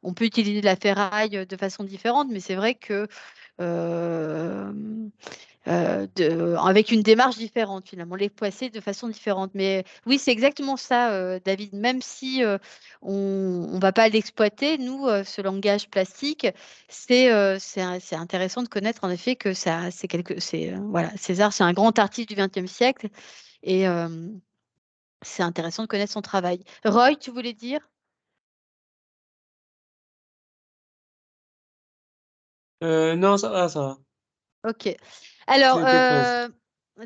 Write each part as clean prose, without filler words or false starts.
on peut utiliser la ferraille de façon différente, mais c'est vrai que avec une démarche différente finalement, les poisser de façon différente. Mais oui, c'est exactement ça, David. Même si on ne va pas l'exploiter, nous, ce langage plastique, c'est intéressant de connaître en effet que ça, voilà, César, c'est un grand artiste du XXe siècle et c'est intéressant de connaître son travail. Roy, tu voulais dire? Non, ça va, ça va. Ok. Alors, C'était classe.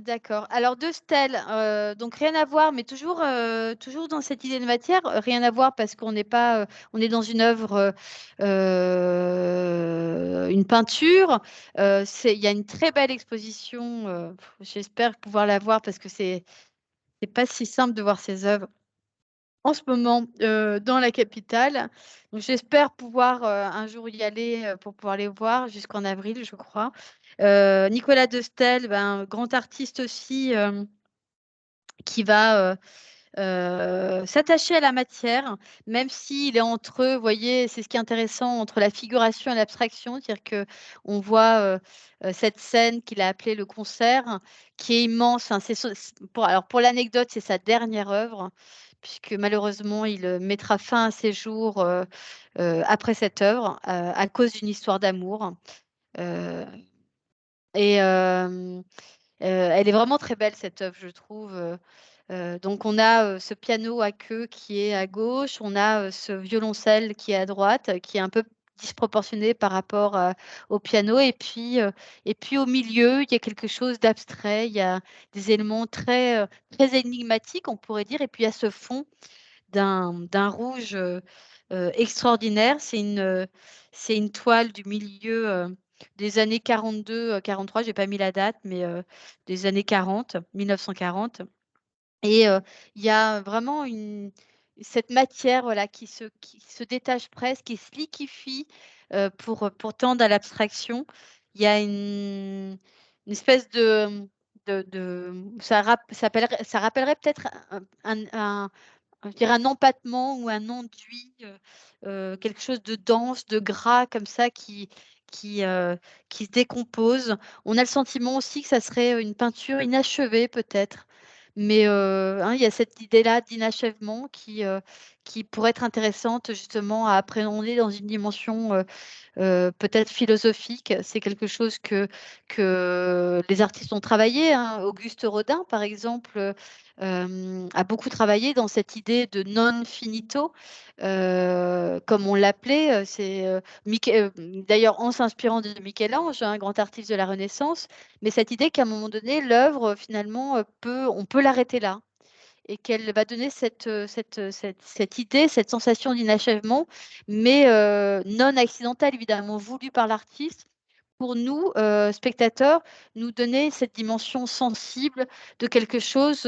d'accord. Alors, deux stèles, donc rien à voir, mais toujours dans cette idée de matière, rien à voir parce qu'on n'est pas, on est dans une œuvre, une peinture. Il y a une très belle exposition. J'espère pouvoir la voir parce que c'est pas si simple de voir ces œuvres en ce moment dans la capitale. Donc, j'espère pouvoir un jour y aller pour pouvoir les voir jusqu'en avril, je crois. Nicolas de Stel, ben, grand artiste aussi, qui va s'attacher à la matière, même s'il est entre eux, vous voyez, c'est ce qui est intéressant entre la figuration et l'abstraction, c'est-à-dire que on voit cette scène qu'il a appelée le concert, qui est immense. Hein, alors pour l'anecdote, c'est sa dernière œuvre, puisque malheureusement, il mettra fin à ses jours après cette œuvre à cause d'une histoire d'amour. Euh, et elle est vraiment très belle, cette œuvre, je trouve. Donc, on a ce piano à queue qui est à gauche, on a ce violoncelle qui est à droite, qui est un peu disproportionné par rapport au piano. Et puis, au milieu, il y a quelque chose d'abstrait, il y a des éléments très énigmatiques, on pourrait dire. Et puis, il y a ce fond d'un rouge extraordinaire. C'est une toile du milieu des années 42, 43, j'ai pas mis la date, mais des années 40, 1940. Et il y a vraiment cette matière voilà, qui se détache presque, qui se liquéfie pour tendre à l'abstraction. Il y a une espèce ça rappellerait peut-être je dirais un empattement ou un enduit, quelque chose de dense, de gras comme ça qui, euh, qui se décompose. On a le sentiment aussi que ça serait une peinture inachevée peut-être. Mais hein, il y a cette idée-là d'inachèvement qui pourrait être intéressante justement à appréhender dans une dimension peut-être philosophique. C'est quelque chose que les artistes ont travaillé. Hein. Auguste Rodin, par exemple, a beaucoup travaillé dans cette idée de non finito, comme on l'appelait. D'ailleurs en s'inspirant de Michel-Ange, un grand artiste de la Renaissance, mais cette idée qu'à un moment donné, l'œuvre, finalement, on peut l'arrêter là et qu'elle va donner cette idée, cette sensation d'inachèvement, mais non accidentelle, évidemment, voulue par l'artiste, pour nous, spectateurs, nous donner cette dimension sensible de quelque chose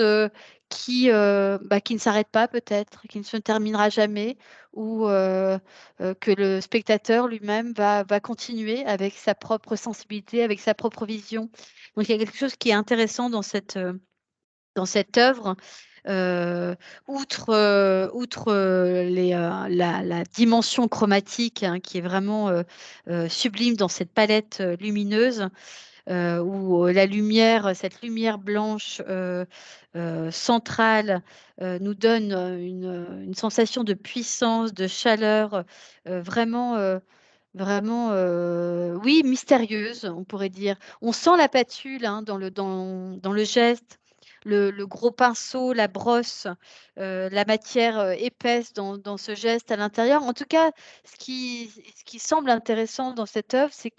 qui ne s'arrête pas peut-être, qui ne se terminera jamais, ou que le spectateur lui-même va continuer avec sa propre sensibilité, avec sa propre vision. Donc il y a quelque chose qui est intéressant dans cette œuvre, outre la dimension chromatique hein, qui est vraiment sublime dans cette palette lumineuse, où la lumière, cette lumière blanche centrale nous donne une sensation de puissance, de chaleur, vraiment, oui, mystérieuse, on pourrait dire. On sent la patule hein, dans le geste, le gros pinceau, la brosse, la matière épaisse dans ce geste à l'intérieur. En tout cas, ce qui semble intéressant dans cette œuvre, c'est